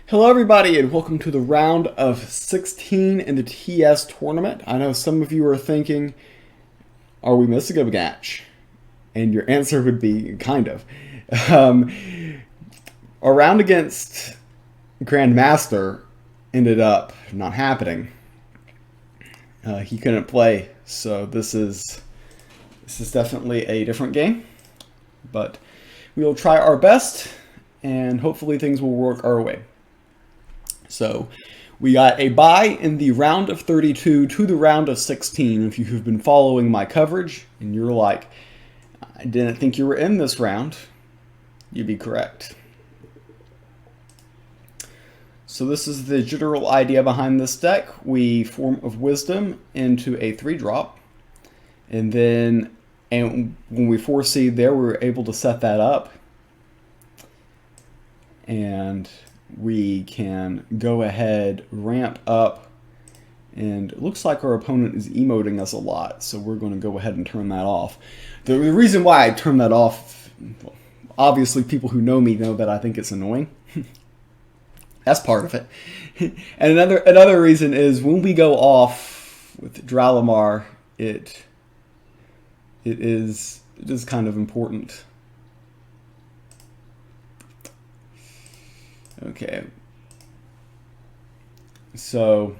Hello, everybody, and welcome to the round of 16 in the TS tournament. I know some of you are thinking, are we missing a match? And your answer would be kind of. Um, our round against Grandmaster ended up not happening. He couldn't play, so this is definitely a different game. But we will try our best, and hopefully things will work our way. So we got a bye in the round of 32 to the round of 16. If you have been following my coverage and you're like, I didn't think you were in this round, you'd be correct. So this is the general idea behind this deck. We Form of Wisdom into a 3-drop. And when we 4-seed there, we were able to set that up. And we can go ahead, ramp up, and it looks like our opponent is emoting us a lot, so we're going to go ahead and turn that off. The reason why I turn that off, well, obviously people who know me know that I think it's annoying. That's part of it. And another reason is when we go off with Dralamar, it is kind of important. Okay. So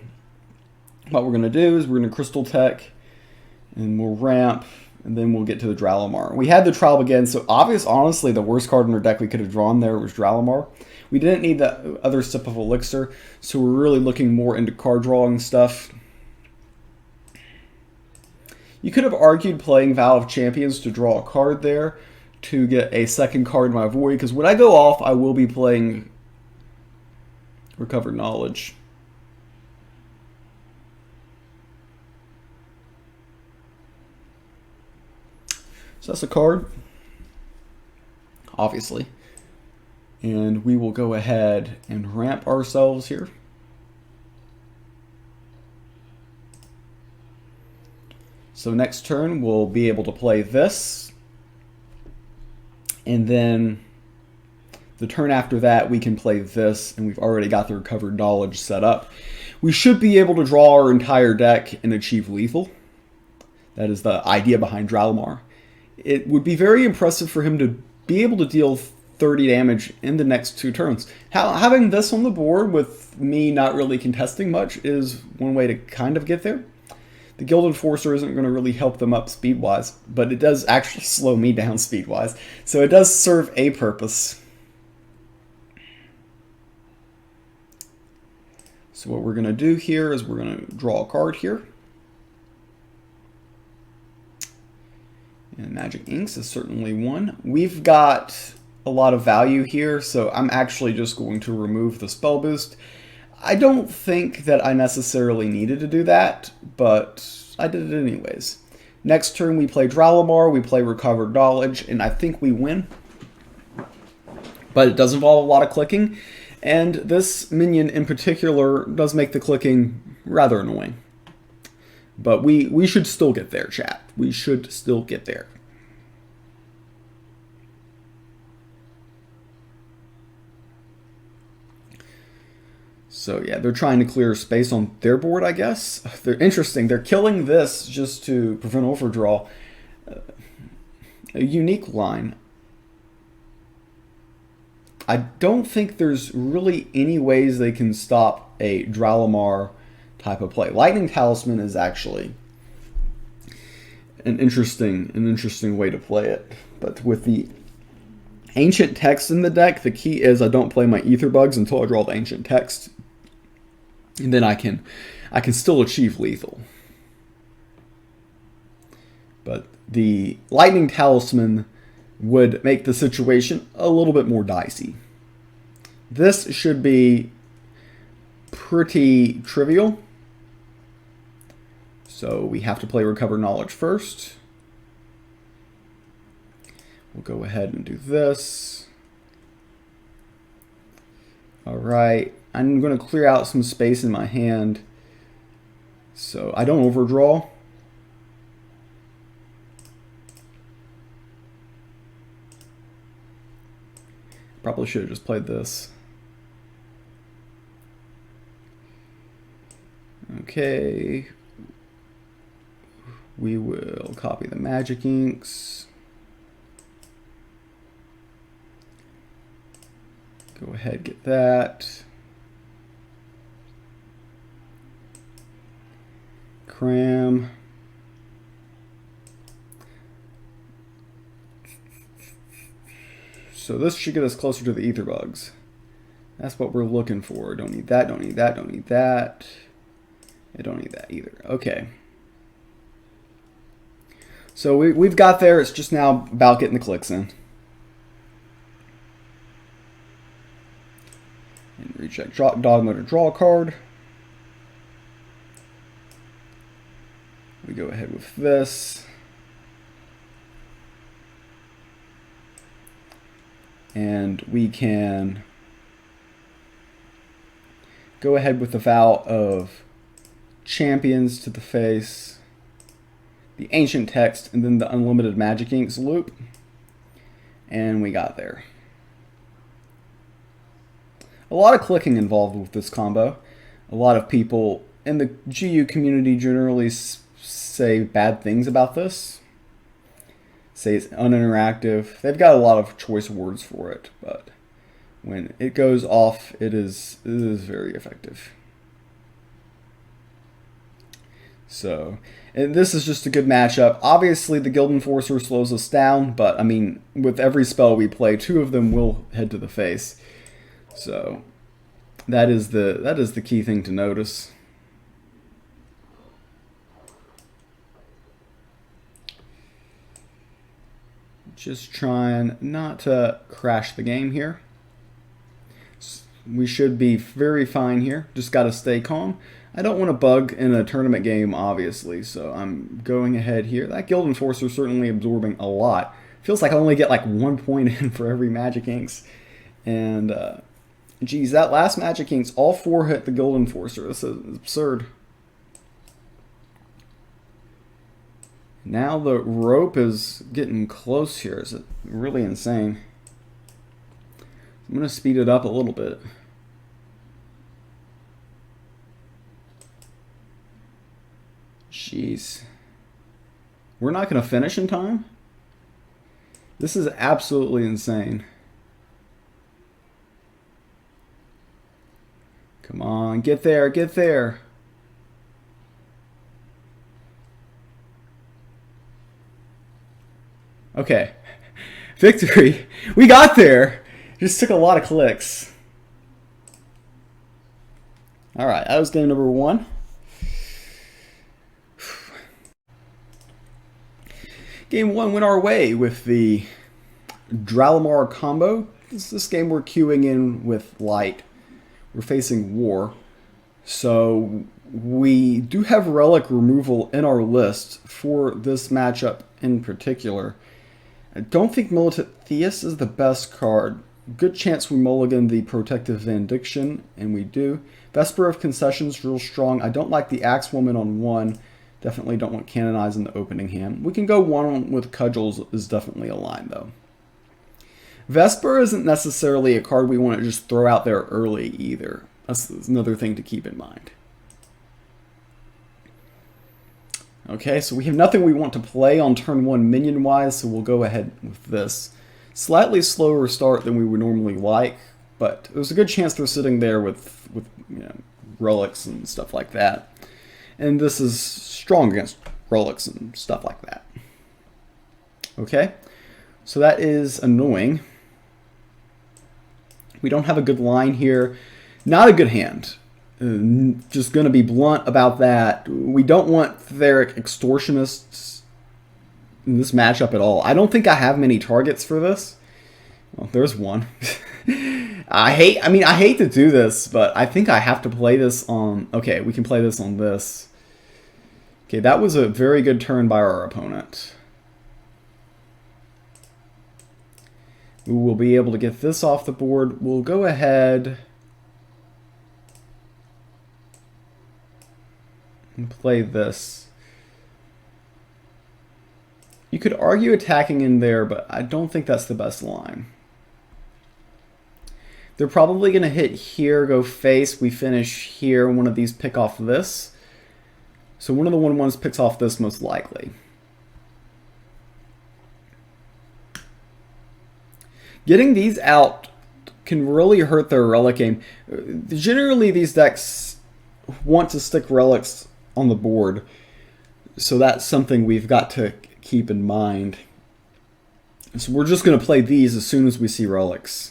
what we're going to do is we're going to Crystal Tech, and we'll ramp, and then we'll get to the Dralamar. We had the Trial Begin, so honestly, the worst card in our deck we could have drawn there was Dralamar. We didn't need the other Sip of Elixir, so we're really looking more into card drawing stuff. You could have argued playing Vow of Champions to draw a card there to get a second card in my void, because when I go off, I will be playing Recovered Knowledge. So that's a card, obviously. And we will go ahead and ramp ourselves here. So next turn, we'll be able to play this. And then the turn after that, we can play this, and we've already got the Recovered Knowledge set up. We should be able to draw our entire deck and achieve lethal. That is the idea behind Dralamar. It would be very impressive for him to be able to deal 30 damage in the next 2 turns. Having this on the board with me not really contesting much is one way to kind of get there. The Guild Enforcer isn't going to really help them up speed-wise, but it does actually slow me down speed-wise. So it does serve a purpose. So what we're going to do here is we're going to draw a card here. And Magic Inks is certainly one. We've got a lot of value here, so I'm actually just going to remove the spell boost. I don't think that I necessarily needed to do that, but I did it anyways. Next turn we play Dralamar, we play Recovered Knowledge, and I think we win. But it does involve a lot of clicking. And this minion in particular does make the clicking rather annoying. But we should still get there, chat. We should still get there. So yeah, they're trying to clear space on their board, I guess. They're interesting. They're killing this just to prevent overdraw. A unique line. I don't think there's really any ways they can stop a Dralamar type of play. Lightning Talisman is actually an interesting way to play it. But with the Ancient Text in the deck, the key is I don't play my Ether Bugs until I draw the Ancient Text. And then I can still achieve lethal. But the Lightning Talisman would make the situation a little bit more dicey. This should be pretty trivial. So we have to play Recover Knowledge first. We'll go ahead and do this. All right, I'm going to clear out some space in my hand so I don't overdraw. Probably should have just played this. Okay. We will copy the magic inks. Go ahead, get that. Cram. So this should get us closer to the ether bugs. That's what we're looking for. Don't need that, don't need that, don't need that. I don't need that either. Okay. So we've got there. It's just now about getting the clicks in. And recheck dog mode to draw a card. We go ahead with this. And we can go ahead with the vow of champions to the face, the ancient text, and then the unlimited magic inks loop. And we got there. A lot of clicking involved with this combo. A lot of people in the GU community generally say bad things about this. Say it's uninteractive. They've got a lot of choice words for it, but when it goes off, it is very effective. So, and this is just a good matchup. Obviously, the Guild Enforcer slows us down, but I mean, with every spell we play, 2 of them will head to the face. So, that is the key thing to notice. Just trying not to crash the game here. We should be very fine here. Just got to stay calm. I don't want to bug in a tournament game, obviously, so I'm going ahead here. That Guild Enforcer is certainly absorbing a lot. Feels like I only get like 1 point in for every Magic Inks. And, geez, that last Magic Inks, all 4 hit the Guild Enforcer. This is absurd. Now the rope is getting close here. Is it really insane? I'm going to speed it up a little bit. Jeez. We're not going to finish in time? This is absolutely insane. Come on, get there, get there. Okay. Victory. We got there. Just took a lot of clicks. Alright, that was game number 1. Game 1 went our way with the Dralamar combo. This game we're queuing in with light. We're facing war. So we do have relic removal in our list for this matchup in particular. I don't think Militant Theist is the best card. Good chance we mulligan the Protective Vandiction, and we do. Vesper of Concessions, real strong. I don't like the Axewoman on 1. Definitely don't want Canonize in the opening hand. We can go 1 with Cudgels is definitely a line, though. Vesper isn't necessarily a card we want to just throw out there early, either. That's another thing to keep in mind. Okay, so we have nothing we want to play on turn 1 minion-wise, so we'll go ahead with this. Slightly slower start than we would normally like, but there's a good chance they're sitting there with you know, relics and stuff like that. And this is strong against relics and stuff like that. Okay, so that is annoying. We don't have a good line here. Not a good hand. Just going to be blunt about that. We don't want Theric Extortionists in this matchup at all. I don't think I have many targets for this. Well, there's one. I hate to do this, but I think I have to play this on... Okay, we can play this on this. Okay, that was a very good turn by our opponent. We will be able to get this off the board. We'll go ahead and play this. You could argue attacking in there, but I don't think that's the best line. They're probably going to hit here, go face. We finish here. One of these pick off this. So one of the 1/1s picks off this most likely. Getting these out can really hurt their relic game. Generally, these decks want to stick relics on the board, so that's something we've got to keep in mind. So we're just going to play these as soon as we see relics.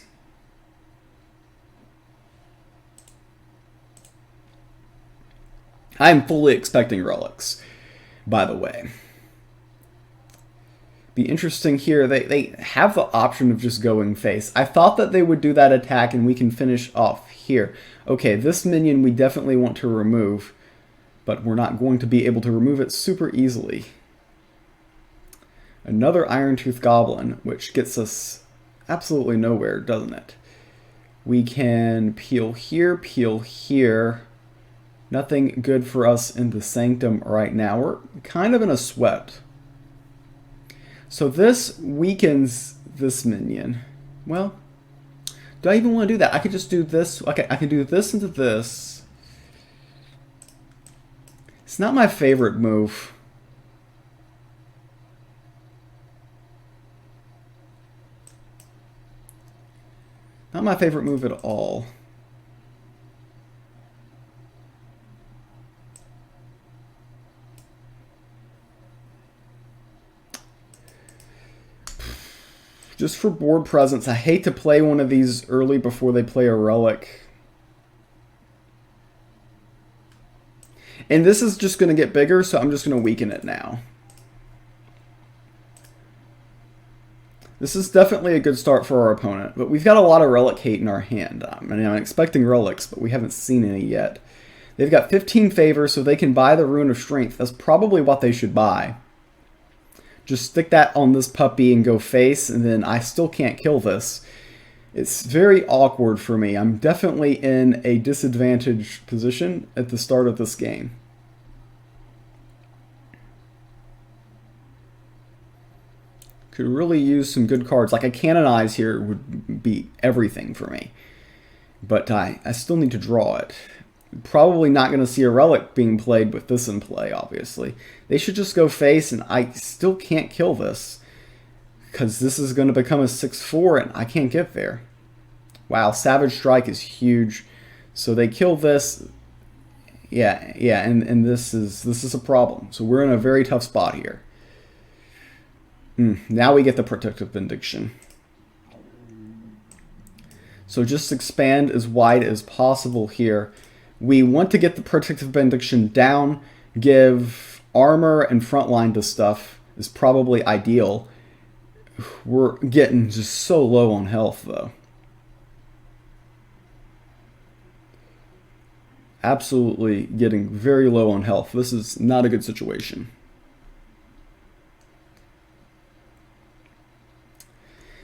I am fully expecting relics, by the way. Be interesting here. They have the option of just going face. I thought that they would do that attack and we can finish off here. Okay, this minion we definitely want to remove, but we're not going to be able to remove it super easily. Another Iron Tooth Goblin, which gets us absolutely nowhere, doesn't it? We can peel here. Nothing good for us in the Sanctum right now. We're kind of in a sweat. So this weakens this minion. Well, do I even want to do that? I could just do this. Okay, I can do this into this. It's not my favorite move. Not my favorite move at all. Just for board presence, I hate to play one of these early before they play a relic. And this is just going to get bigger, so I'm just going to weaken it now. This is definitely a good start for our opponent, but we've got a lot of relic hate in our hand. I mean, I'm expecting relics, but we haven't seen any yet. They've got 15 favor, so they can buy the Rune of Strength. That's probably what they should buy. Just stick that on this puppy and go face, and then I still can't kill this. It's very awkward for me. I'm definitely in a disadvantaged position at the start of this game. Could really use some good cards. Like a Canonize here would be everything for me. But I still need to draw it. Probably not going to see a relic being played with this in play, obviously. They should just go face, and I still can't kill this. Because this is going to become a 6/4, and I can't get there. Wow, Savage Strike is huge. So they kill this. Yeah, and this is a problem. So we're in a very tough spot here. Now we get the Protective Benediction. So just expand as wide as possible here. We want to get the Protective Benediction down, give armor and frontline to stuff is probably ideal. We're getting just so low on health, though. Absolutely getting very low on health. This is not a good situation.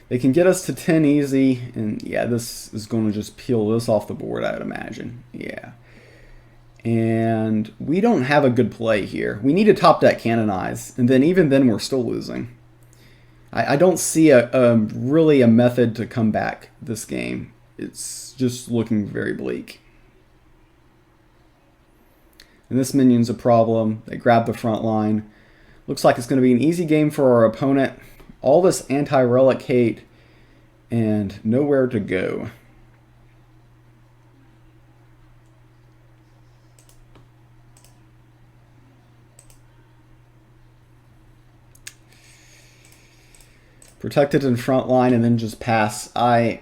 They can get us to 10 easy, and yeah, this is going to just peel this off the board, I would imagine. Yeah. And we don't have a good play here. We need to top deck Canonize, and then even then we're still losing. I don't see really a method to come back this game. It's just looking very bleak. And this minion's a problem. They grab the front line. Looks like it's going to be an easy game for our opponent. All this anti-relic hate and nowhere to go. Protected in front line and then just pass. I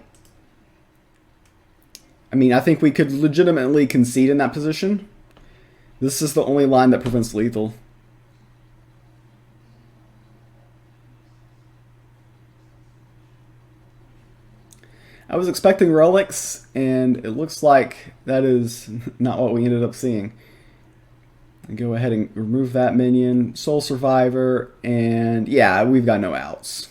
mean, I think we could legitimately concede in that position. This is the only line that prevents lethal. I was expecting relics, and it looks like that is not what we ended up seeing. Go ahead and remove that minion, Soul Survivor, and yeah, we've got no outs.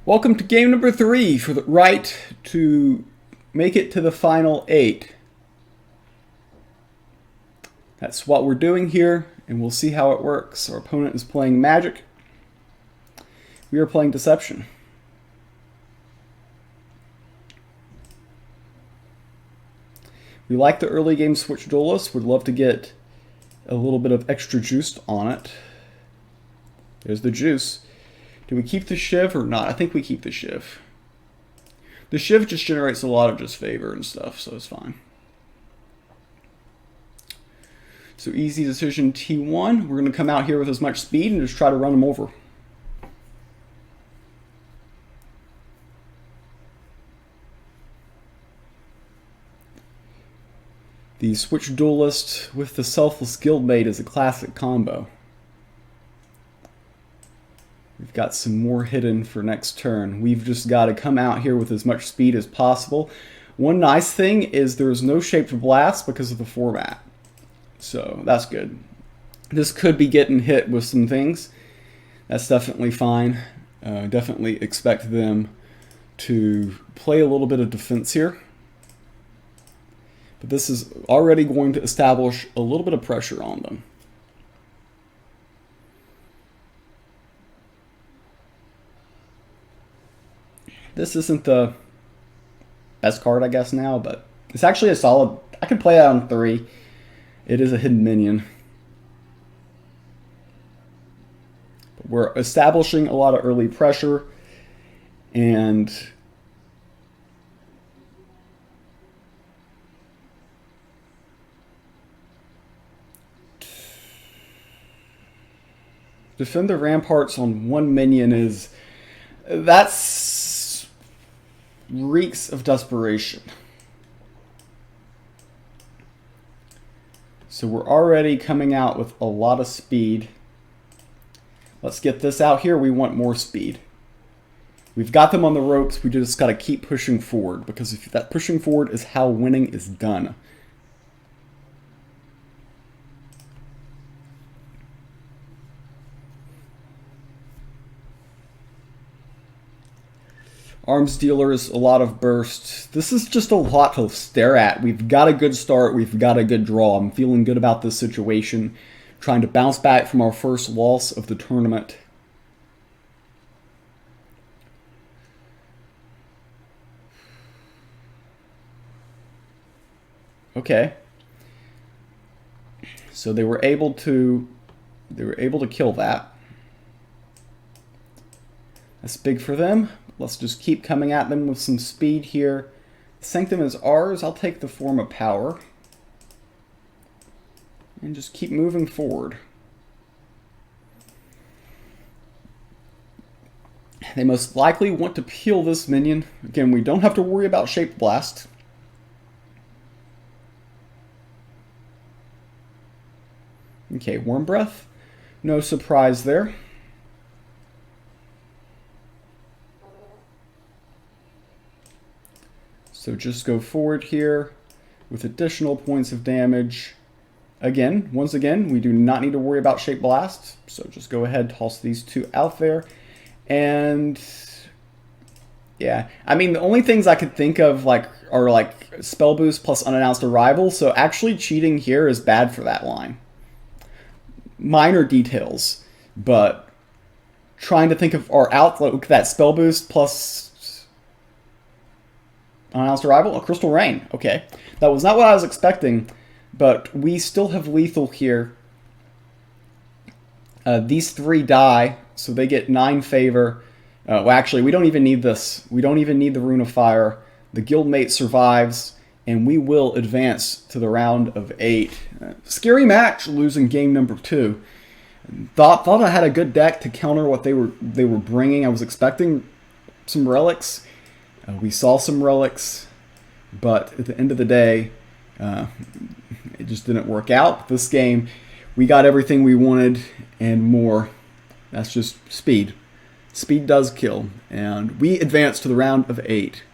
Welcome to game number 3 for the right to make it to the final 8. That's what we're doing here, and we'll see how it works. Our opponent is playing Magic. We are playing Deception. We like the early game Switch Duelist. Would love to get a little bit of extra juice on it. There's the juice. Do we keep the Shiv or not? I think we keep the Shiv. The Shiv just generates a lot of just favor and stuff, so it's fine. So easy decision T1. We're going to come out here with as much speed and just try to run them over. The Switch Duelist with the Selfless Guildmate is a classic combo. We've got some more hidden for next turn. We've just got to come out here with as much speed as possible. One nice thing is there's no Shaped Blast because of the format. So that's good. This could be getting hit with some things. That's definitely fine. Definitely expect them to play a little bit of defense here. But this is already going to establish a little bit of pressure on them. This isn't the best card, I guess, now, but it's actually a solid... I could play that on 3. It is a hidden minion. But we're establishing a lot of early pressure, and... Defend the ramparts on 1 minion is... That's... reeks of desperation. So we're already coming out with a lot of speed. Let's get this out here. We want more speed. We've got them on the ropes. We just got to keep pushing forward, because if that pushing forward is how winning is done. Arms dealers, a lot of burst. This is just a lot to stare at. We've got a good start. We've got a good draw. I'm feeling good about this situation. Trying to bounce back from our first loss of the tournament. Okay. So they were able to kill that. That's big for them. Let's just keep coming at them with some speed here. Sanctum is ours. I'll take the Form of Power. And just keep moving forward. They most likely want to peel this minion. Again, we don't have to worry about Shaped Blast. Okay, Worm Breath. No surprise there. So just go forward here with additional points of damage. Again, once again, we do not need to worry about Shape Blast. So just go ahead, toss these 2 out there. And yeah, I mean, the only things I could think of are like Spell Boost plus Unannounced Arrival. So actually cheating here is bad for that line. Minor details, but trying to think of our outlook, that Spell Boost plus Unannounced Arrival, a Crystal Rain. Okay, that was not what I was expecting, but we still have lethal here. These 3 die, so they get 9 favor. Well, actually, we don't even need this. We don't even need the Rune of Fire. The Guildmate survives, and we will advance to the round of 8. Scary match, losing game number 2. Thought I had a good deck to counter what they were bringing. I was expecting some relics. We saw some relics, but at the end of the day, it just didn't work out. This game, we got everything we wanted and more. That's just speed. Speed does kill, and we advance to the round of 8.